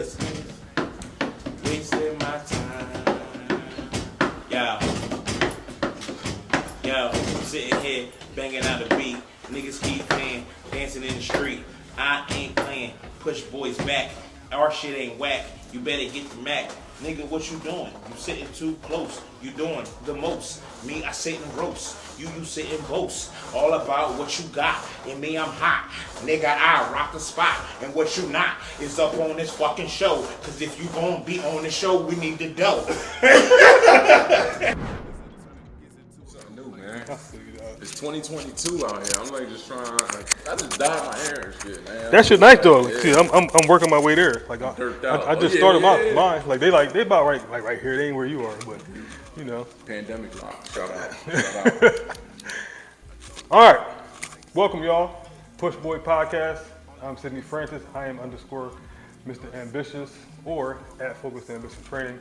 just wasting my time. Yo, I'm sitting here banging out a beat. Niggas keep playing, dancing in the street. I ain't playing. Pushboy's back. Our shit ain't whack. You better get the Mac. Nigga, what you doing? You sitting too close. You doing the most. Me, I sit and roast. You sit and boast. All about what you got. And me, I'm hot. Nigga, I rock the spot. And what you not is up on this fucking show. Cause if you gon' be on the show, we need the dough. Something new, man. It's 2022 out here. I'm like just trying. I just dyed my hair and shit, man. That shit nice though. Yeah. See, I'm working my way there. Like I just started mine. Like they about right here. They ain't where you are, but you know. Pandemic lock. Shout out. All right, welcome y'all. Pushboy podcast. I'm Sydney Francis. I am _ Mr. Ambitious or at Focused Ambition Training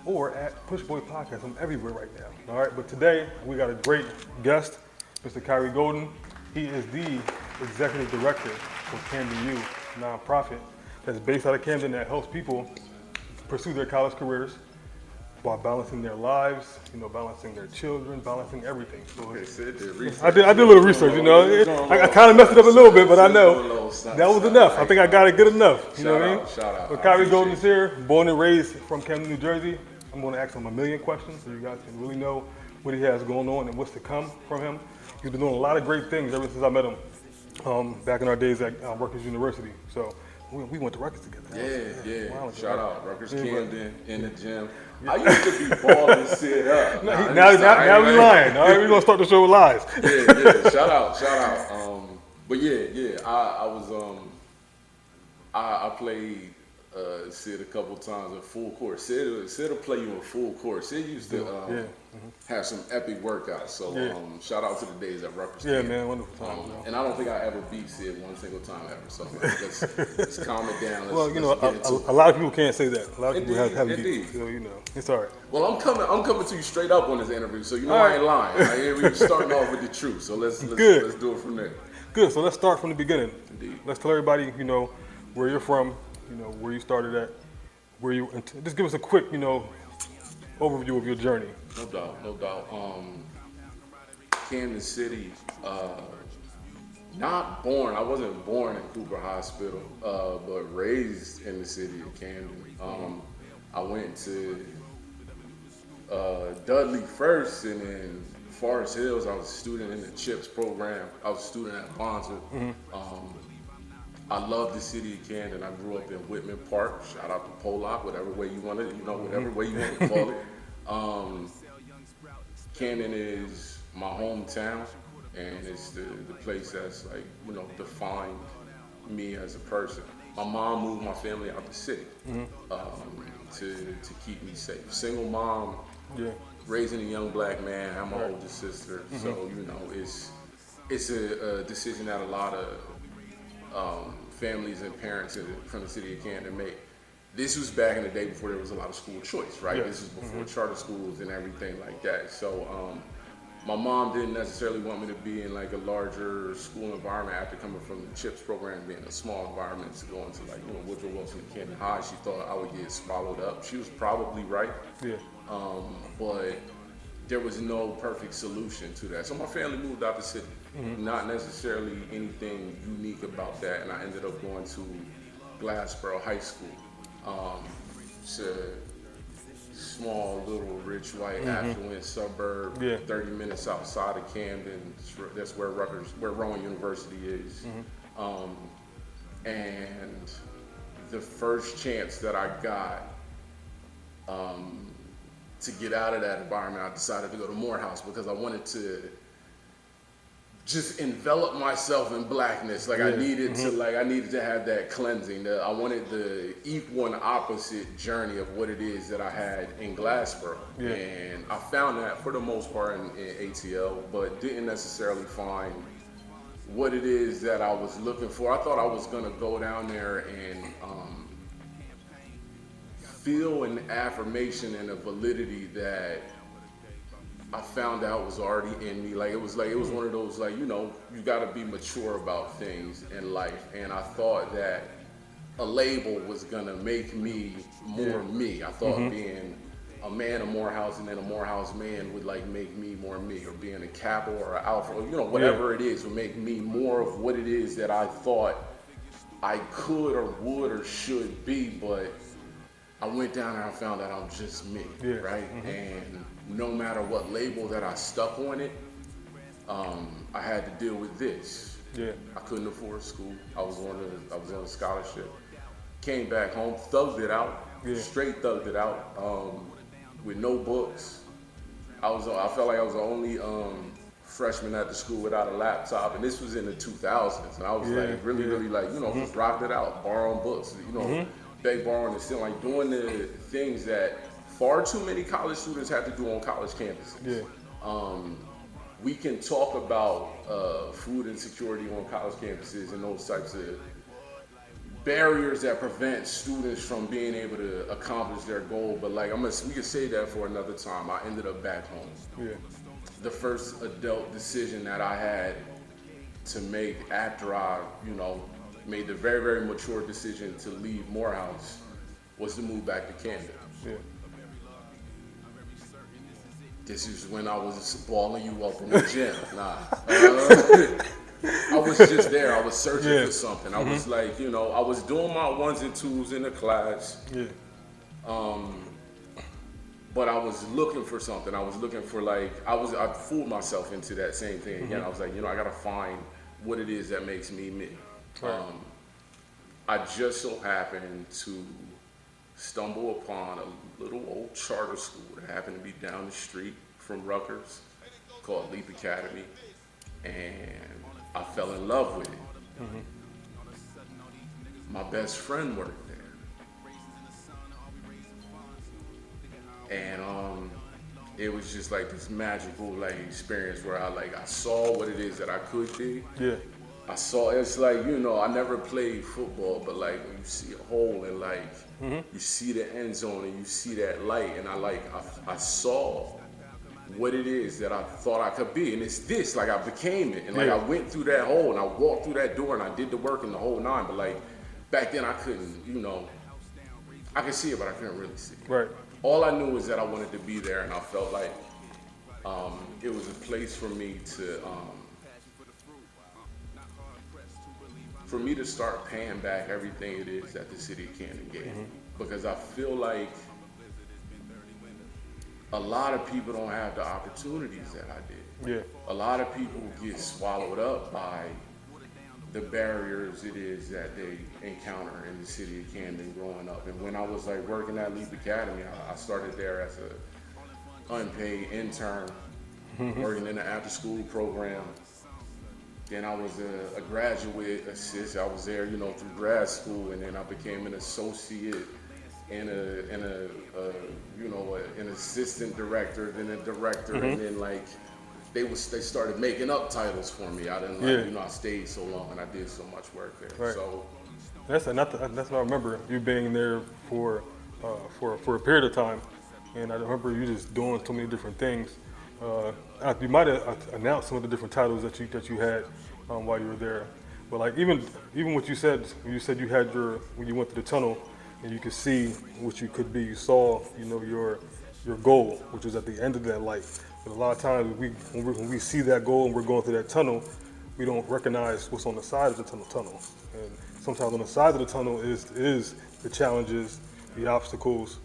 or at Pushboy Podcast. I'm everywhere right now. All right, but today we got a great guest, Mr. Khary Golden. He is the Executive Director of Camden U, nonprofit that's based out of Camden that helps people pursue their college careers while balancing their lives, balancing their children, balancing everything. So I did a little research, I kind of messed it up a little bit, but I know that was enough. I think I got it good enough. You know what I mean? Shout out. But Khary Golden's here, born and raised from Camden, New Jersey. I'm going to ask him a million questions so you guys can really know what he has going on and what's to come from him. He's been doing a lot of great things ever since I met him back in our days at Rutgers University. So we went to Rutgers together. Yeah. Shout out. Rutgers Camden in the gym. I used to be balling shit up. Now we lying. All right, we're going to start the show with lies. Yeah. Shout out. But I was I played Sid a couple times in full court. Sid will play you in full court. Sid used to have some epic workouts. So shout out to the days at Rutgers. Yeah, man, wonderful time. And I don't think I ever beat Sid one single time ever. So let's calm it down. A lot of people can't say that. A lot of people haven't beat. So it's all right. Well, I'm coming to you straight up on this interview, so I ain't lying. We're starting off with the truth. So let's do it from there. Good. So let's start from the beginning. Indeed. Let's tell everybody, where you're from. Where you started at, just give us a quick, overview of your journey. No doubt. Kansas City, not born, I wasn't born in Cooper Hospital, but raised in the city of Camden. I went to Dudley first, and then Forest Hills. I was a student in the CHIPS program. I was a student at Bonza. I love the city of Camden. I grew up in Whitman Park. Shout out to Pollock, whatever way you want to, whatever way you want to call it. Camden is my hometown, and it's the place that's defined me as a person. My mom moved my family out the city to keep me safe. Single mom, raising a young black man. I'm my older sister, so it's a decision that a lot of families and parents from the city of Camden make. This was back in the day before there was a lot of school choice, right? This is before charter schools and everything like that. So my mom didn't necessarily want me to be in like a larger school environment after coming from the CHIPS program, being a small environment, to go into Woodrow Wilson and Camden High. She thought I would get swallowed up. She was probably right. But there was no perfect solution to that. So my family moved out the city. Not necessarily anything unique about that, and I ended up going to Glassboro High School. It's a small, little, rich, white, affluent suburb, 30 minutes outside of Camden. That's where Rowan University is. And the first chance that I got to get out of that environment, I decided to go to Morehouse because I wanted to just envelop myself in blackness. I needed to have that cleansing. I wanted the equal and opposite journey of what it is that I had in Glassboro. And I found that for the most part in ATL, but didn't necessarily find what it is that I was looking for. I thought I was gonna go down there and feel an affirmation and a validity that I found out was already in me. It was one of those, you gotta be mature about things in life. And I thought that a label was gonna make me more me. I thought being a man of Morehouse and then a Morehouse man would like make me more me, or being a Kappa or an Alpha, or, you know, whatever it is would make me more of what it is that I thought I could or would or should be. But I went down and I found out I'm just me, right? And no matter what label that I stuck on it, I had to deal with this. I couldn't afford school. I was on a scholarship. Came back home, thugged it out, straight thugged it out, with no books. I felt like I was the only freshman at the school without a laptop, and this was in the 2000s. And I was like really like, you know, just rocked it out, borrowing books, you know, beg, borrowing, and still like doing the things that far too many college students have to do on college campuses. We can talk about food insecurity on college campuses and those types of barriers that prevent students from being able to accomplish their goal, but like we could say that for another time. I ended up back home. The first adult decision that I had to make after I, you know, made the very, very mature decision to leave Morehouse was to move back to Camden. This is when I was balling you up in the gym. I was just there. I was searching for something. I was like, you know, I was doing my 1s and 2s in the class. But I was looking for something. I was looking for like, I fooled myself into that same thing again. I was like, you know, I gotta find what it is that makes me me. I just so happened to stumble upon a little old charter school that happened to be down the street from Rutgers called Leap Academy, and I fell in love with it. My best friend worked there, and it was just like this magical like experience where I saw what it is that I could be. I saw, it's like, you know, I never played football, but like when you see a hole and like you see the end zone and you see that light, and I saw what it is that I thought I could be, and it's this, like I became it, and like I went through that hole and I walked through that door and I did the work in the whole nine, but like back then I couldn't, you know, I could see it, but I couldn't really see it. All I knew was that I wanted to be there, and I felt like it was a place for me to start paying back everything it is that the city of Camden gave me. Because I feel like a lot of people don't have the opportunities that I did. A lot of people get swallowed up by the barriers it is that they encounter in the city of Camden growing up. And when I was like working at Leap Academy, I started there as a unpaid intern, working in the after school program. Then I was a graduate assistant. I was there, you know, through grad school, and then I became an associate and an assistant director, then a director, and then like they started making up titles for me. I didn't like, you know, I stayed so long and I did so much work there. So that's what I remember, you being there for a period of time, and I remember you just doing so many different things. You might have announced some of the different titles that you had while you were there, but like even what you said, when you had when you went to the tunnel and you could see what you could be, you saw, you know, your goal, which was at the end of that light. But a lot of times when we see that goal and we're going through that tunnel, we don't recognize what's on the side of the tunnel. And sometimes on the side of the tunnel is the challenges, the obstacles,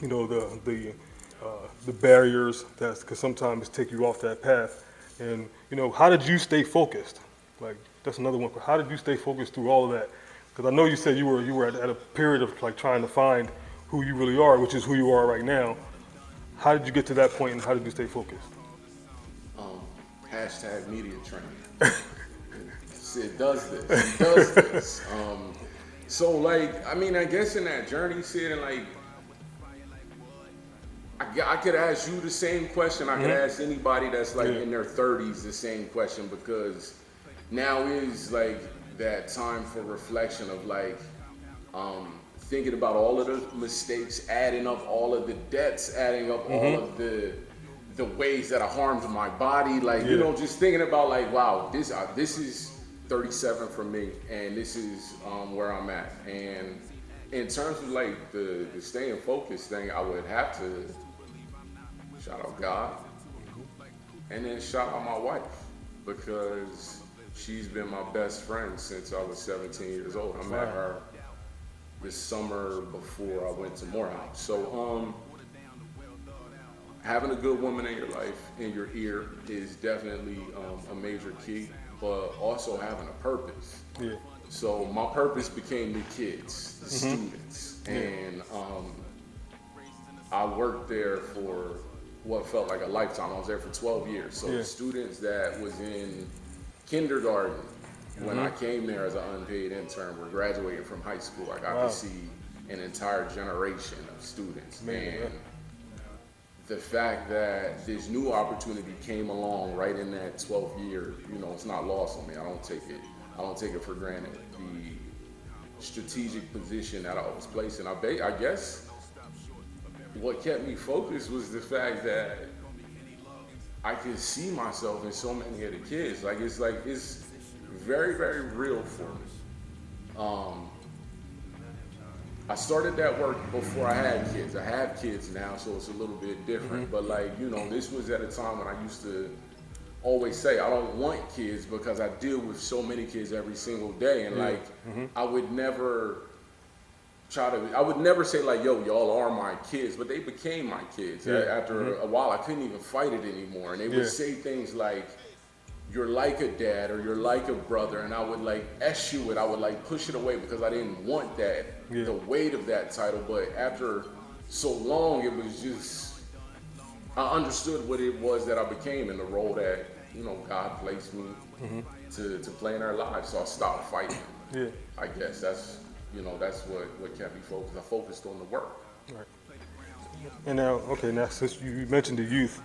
you know, the barriers that could sometimes take you off that path. And, you know, how did you stay focused? Like, that's another one. How did you stay focused through all of that? Because I know you said you were at a period of like trying to find who you really are, which is who you are right now. How did you get to that point, and how did you stay focused? Hashtag media training. It does this. So like, I mean, I guess in that journey, Sid, and like, I could ask you the same question. I could ask anybody that's like in their 30s the same question, because now is like that time for reflection of like thinking about all of the mistakes, adding up all of the debts, adding up all of the ways that I harmed my body, like you know, just thinking about like, wow, this is 37 for me, and this is where I'm at. And in terms of like the staying focused thing, I would have to shout out God, and then shout out my wife, because she's been my best friend since I was 17 years old. I met her this summer before I went to Morehouse. So having a good woman in your life, in your ear, is definitely a major key, but also having a purpose. Yeah. So my purpose became the kids, the students, and I worked there for what felt like a lifetime. I was there for 12 years. So the students that was in kindergarten when I came there as an unpaid intern were graduating from high school. I got to see an entire generation of students. And the fact that this new opportunity came along right in that 12th year, you know, it's not lost on me. I don't take it for granted. The strategic position that I was placed in. I guess what kept me focused was the fact that I could see myself in so many of the kids. It's very, very real for me. I started that work before I had kids. I have kids now, so it's a little bit different. But this was at a time when I used to always say, I don't want kids because I deal with so many kids every single day. And I would never say like, yo, y'all are my kids, but they became my kids. After a while, I couldn't even fight it anymore. And they would say things like, you're like a dad, or you're like a brother, and I would eschew it. I would push it away because I didn't want that, the weight of that title. But after so long, it was just, I understood what it was that I became and the role that, God placed me to play in our lives. So I stopped fighting. Yeah. I guess that's what kept me focused. I focused on the work. Right. And now since you mentioned the youth,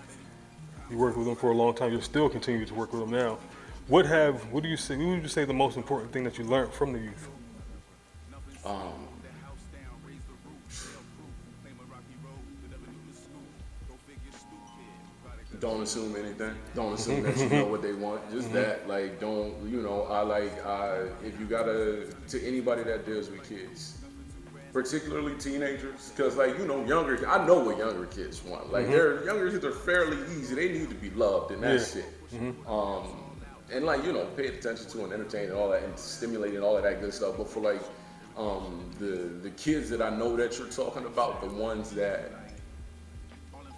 you worked with them for a long time. You're still continuing to work with them now. What would you say the most important thing that you learned from the youth? Don't assume anything. Don't assume that you know what they want. Just that, don't, if you to anybody that deals with kids, particularly teenagers, because younger, I know what younger kids want. Younger kids are fairly easy. They need to be loved, and that's it. And pay attention to and entertain and all that, and stimulate and all of that good stuff. But for the kids that I know that you're talking about, the ones that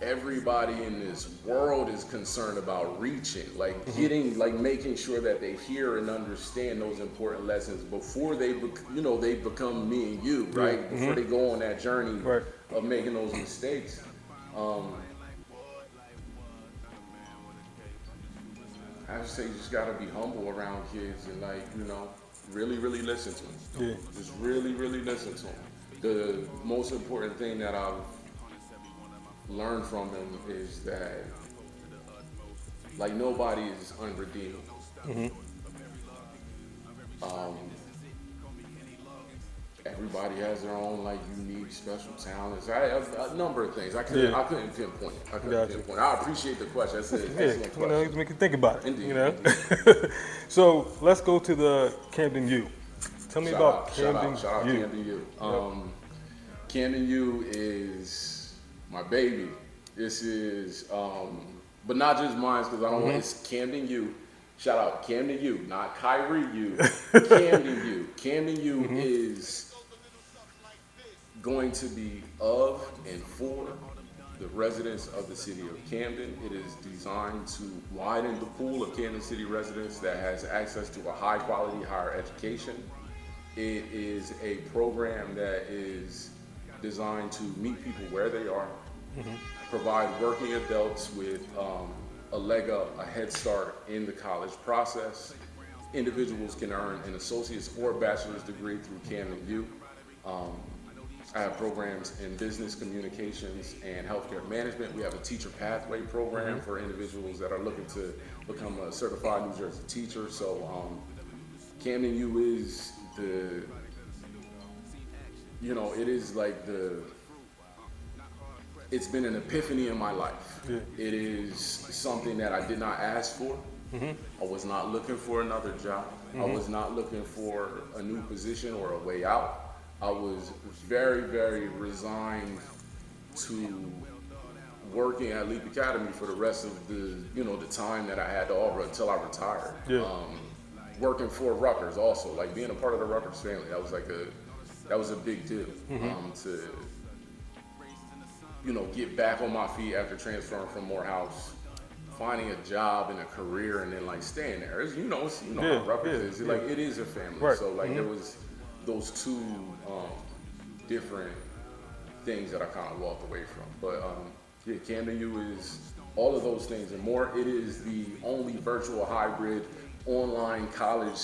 everybody in this world is concerned about reaching, making sure that they hear and understand those important lessons before they become me and you, right? Before they go on that journey of making those mistakes. I would say you just gotta be humble around kids and really, really listen to them. Yeah. Just really, really listen to them. The most important thing that I've learn from them is that nobody is unredeemable. Everybody has their own unique special talents. I have a number of things. I couldn't pinpoint it. I appreciate the question. That's an excellent question. You make you think about it. Indeed. So let's go to the Camden U. Tell me about Camden U. Shout out Camden U. Camden U is my baby. This is, but not just mine, because I don't want, it's Camden U. Shout out Camden U, not Khary U. Camden U. Camden U is going to be of and for the residents of the city of Camden. It is designed to widen the pool of Camden City residents that has access to a high quality higher education. It is a program that is designed to meet people where they are, provide working adults with a leg up, a head start in the college process. Individuals can earn an associate's or bachelor's degree through Camden U. I have programs in business communications and healthcare management. We have a teacher pathway program for individuals that are looking to become a certified New Jersey teacher. So Camden U is it is it's been an epiphany in my life. Yeah. It is something that I did not ask for. I was not looking for another job. I was not looking for a new position or a way out. I was very, very resigned to working at Leap Academy for the rest of the, the time that I had to offer until I retired. Yeah. Working for Rutgers also, like being a part of the Rutgers family, that was a big deal. To get back on my feet after transferring from Morehouse, finding a job and a career, and then like staying there. It's, how Rutgers is. Like it is a family. Right. So like there was those two different things that I kind of walked away from. But Camden U is all of those things and more. It is the only virtual hybrid online college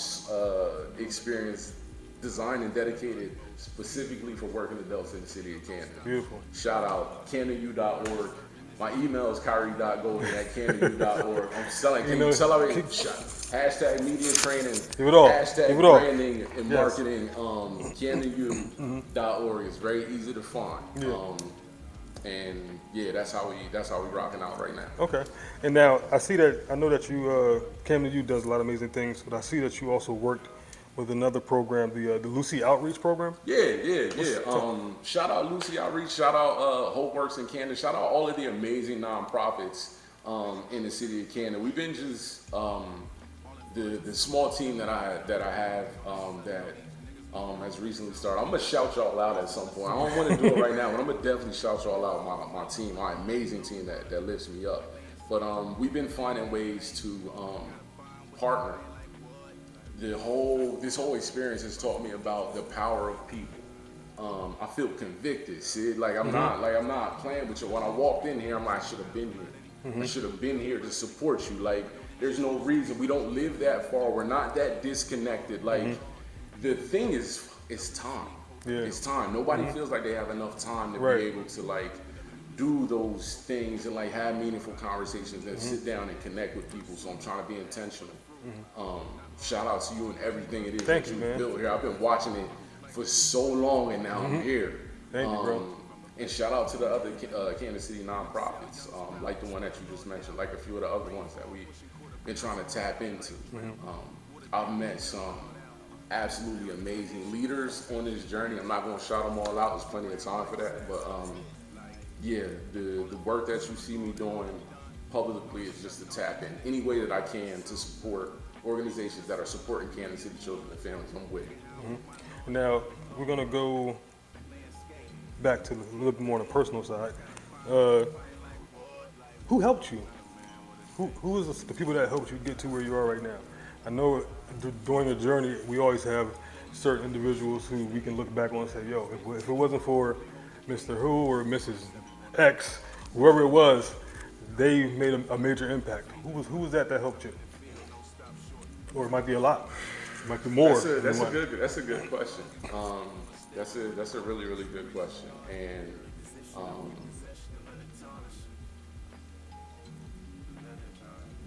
experience designed and dedicated specifically for working adults in the city of Camden. Beautiful. Shout out CamdenU.org. My email is Khary.Golden@CamdenU.org. I'm selling. Can you tell everybody? Hashtag media training. Give it all. Hashtag Give it all. branding and marketing. CamdenU.org is very easy to find. And yeah, that's how we rocking out right now. Okay. And now I know that you Camden U does a lot of amazing things, but I see that you also worked with another program, the Lucy Outreach program. Yeah. Shout out Lucy Outreach. Shout out Hope Works in Camden. Shout out all of the amazing nonprofits in the city of Camden. We've been just the small team that I have that has recently started. I'm gonna shout y'all out at some point. I don't want to do it right now, but I'm gonna definitely shout y'all out. My team, my amazing team that lifts me up. But we've been finding ways to partner. This whole experience has taught me about the power of people. I feel convicted, Sid. Like I'm not playing with you. When I walked in here, I should have been here. I should have been here to support you. Like there's no reason. We don't live that far. We're not that disconnected. Like the thing is, it's time. Yeah. It's time. Nobody feels like they have enough time to be able to like do those things and like have meaningful conversations and sit down and connect with people. So I'm trying to be intentional. Shout out to you and everything it is that you built here. I've been watching it for so long and now I'm here. Thank you, bro. And shout out to the other Kansas City nonprofits, like the one that you just mentioned, like a few of the other ones that we've been trying to tap into. I've met some absolutely amazing leaders on this journey. I'm not going to shout them all out. There's plenty of time for that. But yeah, the work that you see me doing publicly is just to tap in any way that I can to support organizations that are supporting Kansas City children and families. I'm with it. Now, we're going to go back to a little bit more on the personal side. Who helped you? Who is the people that helped you get to where you are right now? I know during the journey, we always have certain individuals who we can look back on and say, yo, if it wasn't for Mr. Who or Mrs. X, whoever it was, they made a major impact. Who was that helped you? Or it might be a lot. It might be more. That's a good question. That's a really, really good question. And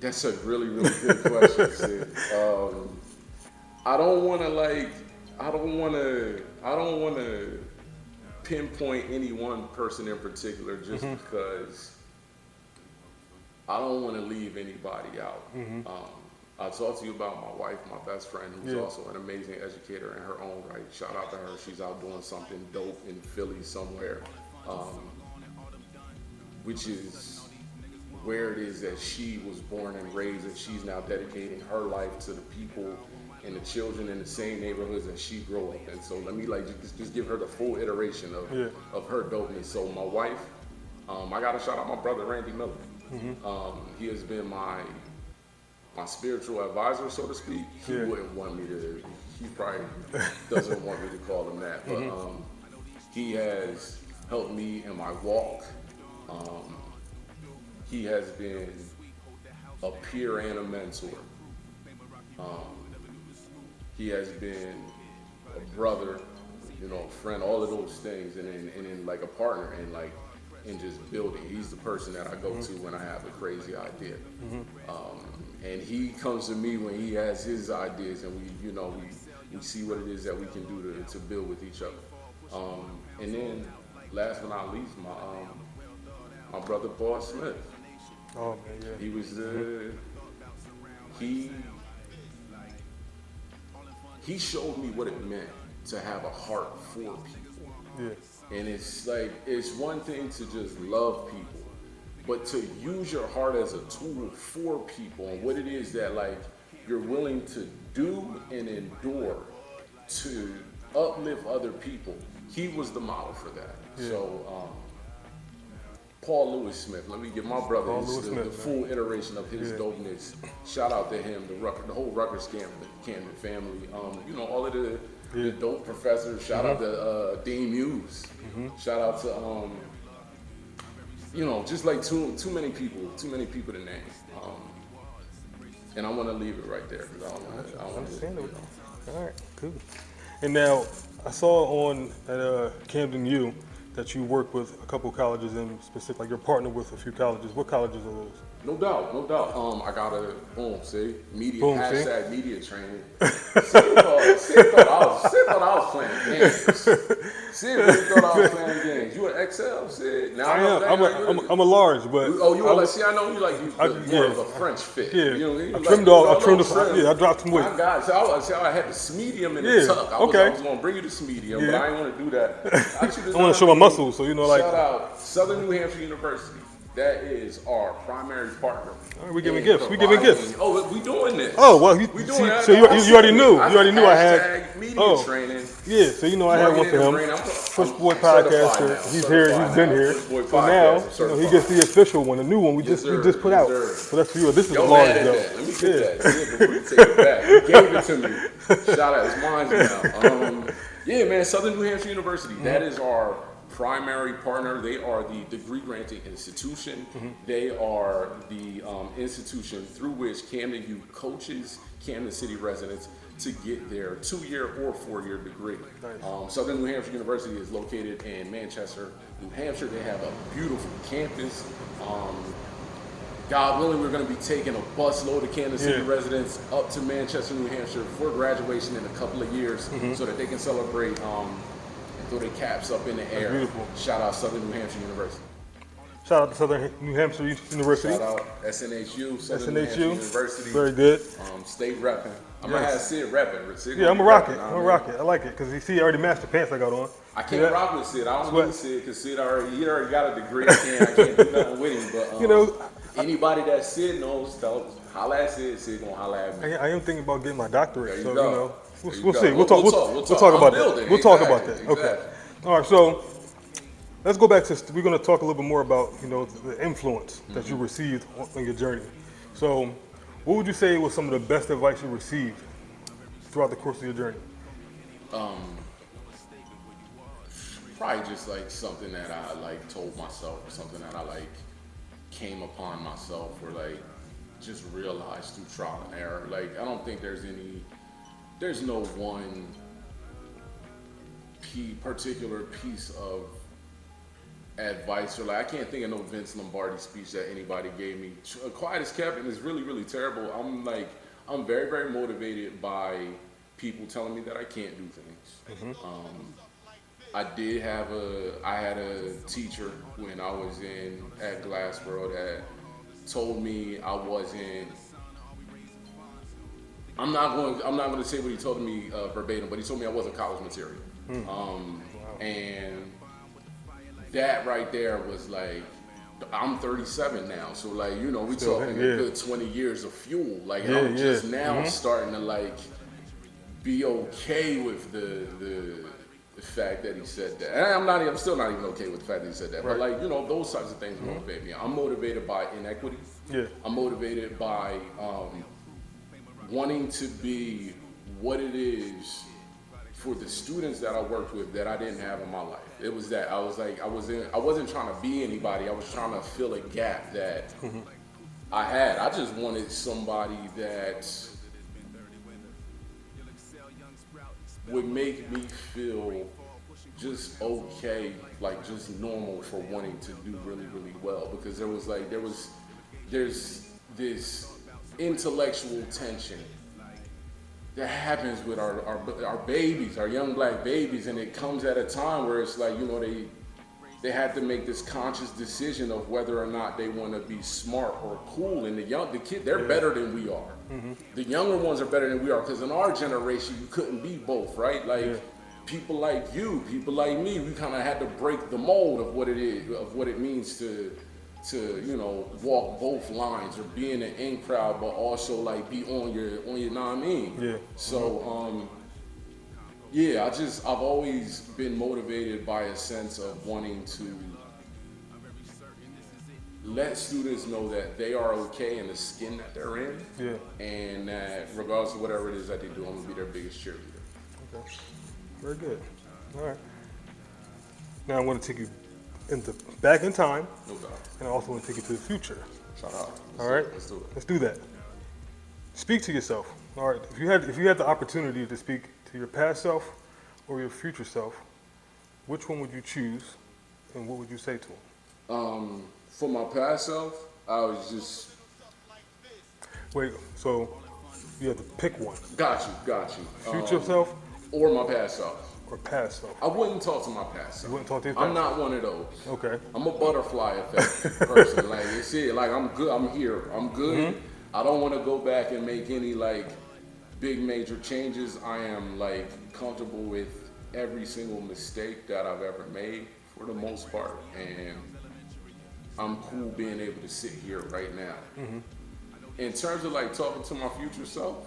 that's a really, really good question, Sid. I don't want to pinpoint any one person in particular just because I don't want to leave anybody out. I talked to you about my wife, my best friend, who's also an amazing educator in her own right. Shout out to her. She's out doing something dope in Philly somewhere, which is where it is that she was born and raised, and she's now dedicating her life to the people and the children in the same neighborhoods that she grew up in. So let me just give her the full iteration of her dopeness. So my wife, I gotta shout out my brother Randy Miller. He has been my spiritual advisor, so to speak. He wouldn't want me to. He probably doesn't want me to call him that, but he has helped me in my walk. He has been a peer and a mentor. He has been a brother, a friend, all of those things, and then like a partner, and like in just building. He's the person that I go to when I have a crazy idea, and he comes to me when he has his ideas, and we see what it is that we can do to build with each other. And then last but not least, my brother Paul Smith. Oh man, yeah. He was he showed me what it meant to have a heart for people. Yeah. And it's like, it's one thing to just love people, but to use your heart as a tool for people and what it is that like you're willing to do and endure to uplift other people. He was the model for that. Yeah. So, Paul Lewis Smith, let me give my brother the full iteration of his dopeness. Shout out to him, the whole Rutgers Camden family. You know, all of the dope professors. Shout out to Dean Muse. Shout out to you know, just like too many people to name. And I want to leave it right there because I don't understand it. All right, cool. And now I saw on at Camden U that you work with a couple colleges in specific, like you're partnered with a few colleges. What colleges are those? No doubt. I got a media hashtag media training. Sid thought I was playing games. Sid really thought I was playing games. You an XL, Sid? Now I'm a large, but I know you like more of a French fit. Yeah, you know, I trimmed off. I dropped some weight. I got it. So I had this medium in the tuck. I was going to bring you this medium, but I didn't want to do that. I want to show my muscles, so you know, like. Shout out Southern New Hampshire University. That is our primary partner. All right, we giving gifts. Oh, we doing this. Oh, well, we doing that. So you already knew. You already knew I had media training. Yeah, so you know I had one for him. Pushboy podcaster. He's here. He's been here. So now he gets the official one, the new one we just put out. So that's for you. This is large though. Let me get that before you take it back. You gave it to me. Shout out, it's mine now. Yeah, man, Southern New Hampshire University. That is our primary partner. They are the degree granting institution. They are the institution through which Camden U coaches Camden City residents to get their 2-year or 4-year degree. Nice. Southern New Hampshire University is located in Manchester, New Hampshire. They have a beautiful campus. God willing, we're going to be taking a bus load of Kansas City residents up to Manchester, New Hampshire for graduation in a couple of years so that they can celebrate throw their caps up in the air. Beautiful. Shout out Southern New Hampshire University. Shout out to Southern New Hampshire University. Shout out SNHU, Southern New Hampshire University. Very good. Stay repping. I'm going to have Sid repping. Sid I'm going to rock it. I'm going to rock it. I like it because you see, I already matched the pants I got on. I can't rock with Sid. I don't need Sid because Sid already got a degree. I can't do nothing with him. But you know, anybody that Sid knows, holla at Sid. Sid going to holla at me. I am thinking about getting my doctorate. There you go. We'll see. We'll talk about that. We'll talk about that. Okay. All right. So let's go back to. We're going to talk a little bit more about the influence that you received on your journey. So, what would you say was some of the best advice you received throughout the course of your journey? Probably just like something that I like told myself, or something that I like came upon myself, or like just realized through trial and error. Like I don't think there's no one particular piece of advice, or like I can't think of no Vince Lombardi speech that anybody gave me. Quiet as kept, and it's really, really terrible. I'm very, very motivated by people telling me that I can't do things. I had a teacher when I was at Glassboro that told me I wasn't. I'm not going to say what he told me verbatim, but he told me I wasn't college material. And that right there was like, I'm 37 now, so like we talking a good 20 years of fuel. Like I'm just now starting to like be okay with the fact that he said that. And I'm still not even okay with the fact that he said that. Right. But like those types of things motivate me. I'm motivated by inequity. Yeah. I'm motivated by wanting to be what it is for the students that I worked with that I didn't have in my life. It was that I wasn't trying to be anybody. I was trying to fill a gap that I had. I just wanted somebody that would make me feel just okay, like just normal for wanting to do really, really well. Because there's this intellectual tension that happens with our babies, our young black babies, and it comes at a time where it's like they had to make this conscious decision of whether or not they want to be smart or cool. And the kid, they're better than we are. The younger ones are better than we are, because in our generation, you couldn't be both, right? Like people like you, people like me, we kind of had to break the mold of what it is, of what it means to walk both lines, or be in the in crowd, but also like be on your know what I mean? Yeah. So I've always been motivated by a sense of wanting to let students know that they are okay in the skin that they're in. Yeah. And that regardless of whatever it is that they do, I'm gonna be their biggest cheerleader. Okay. Very good. All right. Now I want to take you back in time. No doubt. And I also want to take you to the future. Shout out. All right. Let's do it. Let's do that. Speak to yourself. All right. If you had the opportunity to speak to your past self or your future self, which one would you choose, and what would you say to him? For my past self, I was just. Wait. So you have to pick one. Got you. Future self or my past self. Or past self. I wouldn't talk to my past self. You wouldn't talk to your past I'm not one of those. Okay. I'm a butterfly effect person. Like it's it. Like I'm good. I'm here. I'm good. I don't want to go back and make any like big major changes. I am like comfortable with every single mistake that I've ever made for the most part, and I'm cool being able to sit here right now. In terms of like talking to my future self,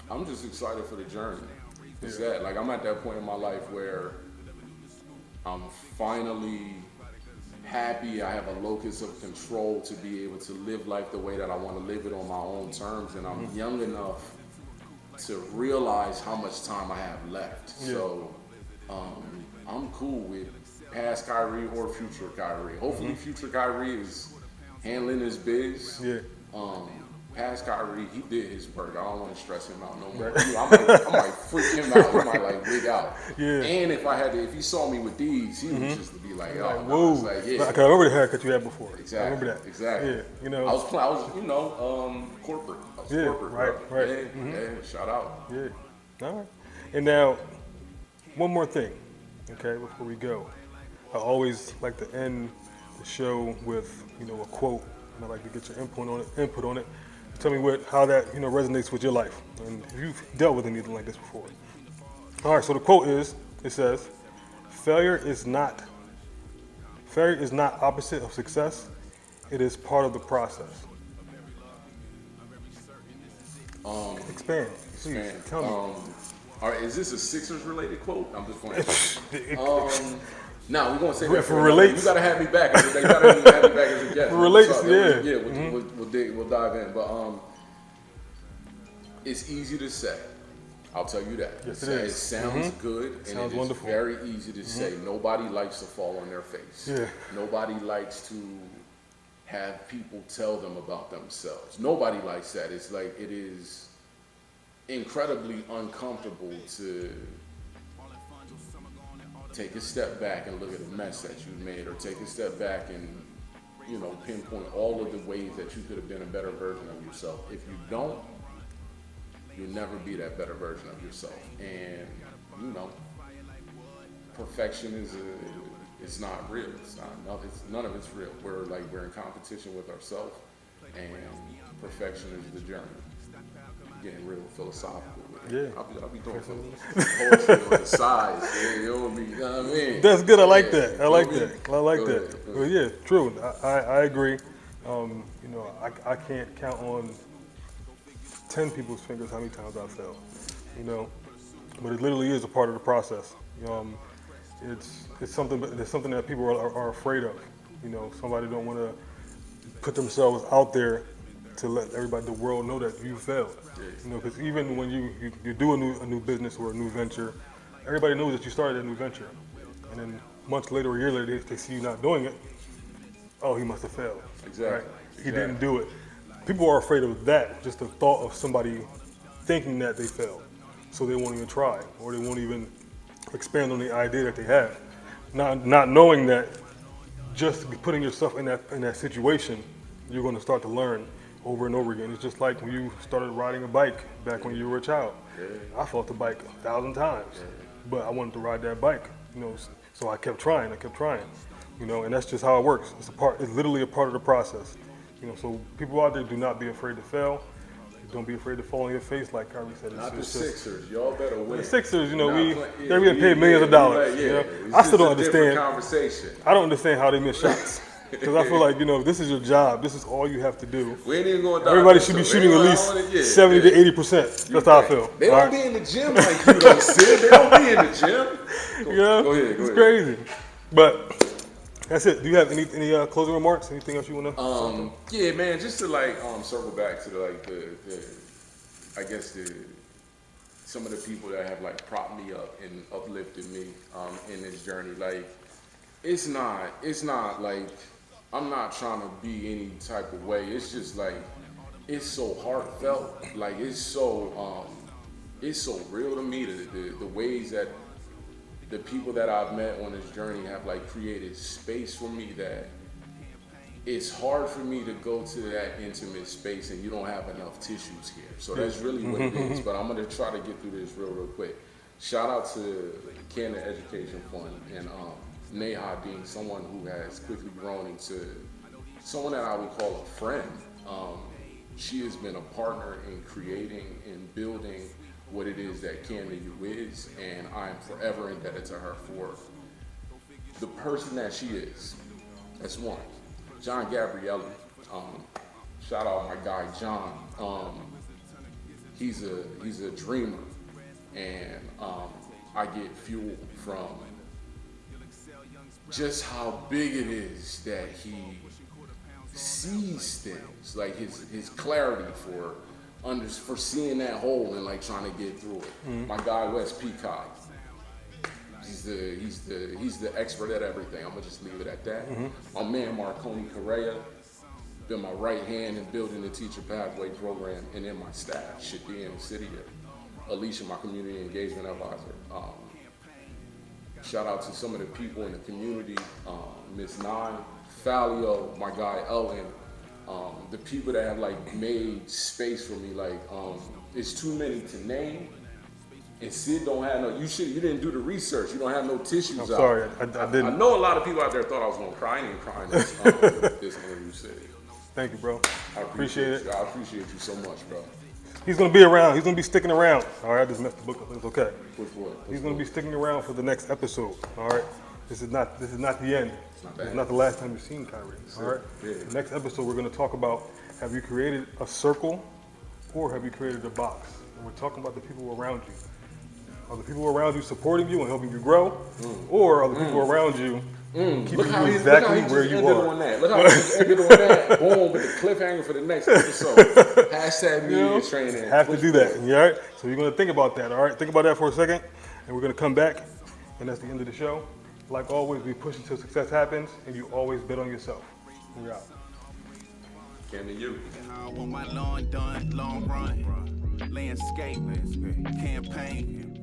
I'm just excited for the journey. It's that, like, I'm at that point in my life where I'm finally happy. I have a locus of control to be able to live life the way that I want to live it on my own terms, and I'm young enough to realize how much time I have left. So I'm cool with past Khary or future Khary. Hopefully future Khary is handling his biz. Past Khary, he did his work. I don't want to stress him out no more. I might freak him out. He might like wig out. And if he saw me with these, he would just be like, oh, whoa. It's like, I remember the haircut you had before. Exactly. I remember that. Exactly. Yeah. You know. I was corporate. I was corporate. Right. Yeah. Shout out. Yeah. All right. And now, one more thing, okay, before we go. I always like to end the show with, a quote, and I like to get your input on it. Tell me how that resonates with your life, and if you've dealt with anything like this before. All right, so the quote says, failure is not opposite of success. It is part of the process. Expand, please. Tell me. All right, is this a Sixers related quote? I'm just playing. No, we're gonna say that for relates. You gotta have me back. You gotta have me back as a guest. For relates, We'll dive in. But it's easy to say. I'll tell you that. Yes, it is. It sounds good, and sounds it wonderful. is very easy to say. Nobody likes to fall on their face. Nobody likes to have people tell them about themselves. Nobody likes that. It's like it is incredibly uncomfortable to take a step back and look at the mess that you made, or take a step back and pinpoint all of the ways that you could have been a better version of yourself. If you don't, you'll never be that better version of yourself. And perfection it's not real. None of it's real. We're in competition with ourselves, and perfection is the journey. Getting real philosophical with it. I'll be doing poetry on the side. You know what I mean? That's good. I like that. I like that. Well, yeah, true. I agree. I can't count on 10 people's fingers how many times I've failed. But it literally is a part of the process. It's something that people are afraid of. Somebody don't want to put themselves out there to let everybody, the world, know that you failed. Because even when you do a new business or a new venture, everybody knows that you started a new venture, and then months later or a year later they see you not doing it. Oh, he must have failed. Exactly. Right? He didn't do it. People are afraid of that, just the thought of somebody thinking that they failed, so they won't even try, or they won't even expand on the idea that they have, not knowing that just putting yourself in that situation, you're going to start to learn over and over again. It's just like when you started riding a bike back when you were a child. I fought the bike 1,000 times. but I wanted to ride that bike, you know. So I kept trying, you know, and that's just how it works. It's literally a part of the process, you know. So people out there, do not be afraid to fail. Don't be afraid to fall on your face, like Khary said. Not the Sixers. Y'all better win. The Sixers, you know, They're getting paid millions of dollars. Like, you know? I still don't understand. Conversation. I don't understand how they miss shots. Because I feel like, you know, this is your job. This is all you have to do. We ain't even going to Everybody should be shooting at least 70 to 80%. That's how I feel. They don't be in the gym like you don't, Sid. They don't be in the gym. Go ahead. It's crazy. But that's it. Do you have any closing remarks? Anything else you want to? Yeah, man. Just to like circle back to some of the people that have like propped me up and uplifted me in this journey. Like, it's not like I'm not trying to be any type of way. It's just like it's so heartfelt. Like it's so real to me. The ways that the people that I've met on this journey have like created space for me that it's hard for me to go to that intimate space and you don't have enough tissues here. So that's really what it is. But I'm gonna try to get through this real quick. Shout out to Camden Education Fund and Neha Dean, someone who has quickly grown into someone that I would call a friend. She has been a partner in creating and building what it is that Camden U is, and I'm forever indebted to her for the person that she is. That's one. John Gabrielli, shout out my guy John. He's a dreamer, and I get fuel from just how big it is that he sees things, like his clarity for seeing that hole and like trying to get through it. My guy Wes Peacock, he's the expert at everything. I'm gonna just leave it at that. My man Marconi Correa, been my right hand in building the teacher pathway program, and then my staff, Shadia and Cydia, Alicia, my community engagement advisor. Shout out to some of the people in the community, Miss Nine, Falio, my guy Elton, the people that have like made space for me. Like it's too many to name. And Sid don't have no. You didn't do the research. You don't have no tissues. I'm sorry, I didn't. I know a lot of people out there thought I was gonna cry. I ain't even crying this interview, Sid. Thank you, bro. I appreciate it. I appreciate you so much, bro. He's gonna be around. He's gonna be sticking around. All right, I just messed the book up. It's okay. He's gonna be sticking around for the next episode. All right. This is not the end. It's not the last time you've seen Kharys. All right. Yeah. The next episode, we're gonna talk about: have you created a circle, or have you created a box? And we're talking about the people around you. Are the people around you supporting you and helping you grow, or are the people around you keeping you exactly where you are? Look how he just ended on that. Boom, with the cliffhanger for the next episode. Hashtag media training. Have to do that. All right. So you're gonna think about that. All right. Think about that for a second, and we're gonna come back, and that's the end of the show. Like always, we push until success happens, and you always bet on yourself. We're out. Camden U. I want my lawn done, long run, landscape, campaign.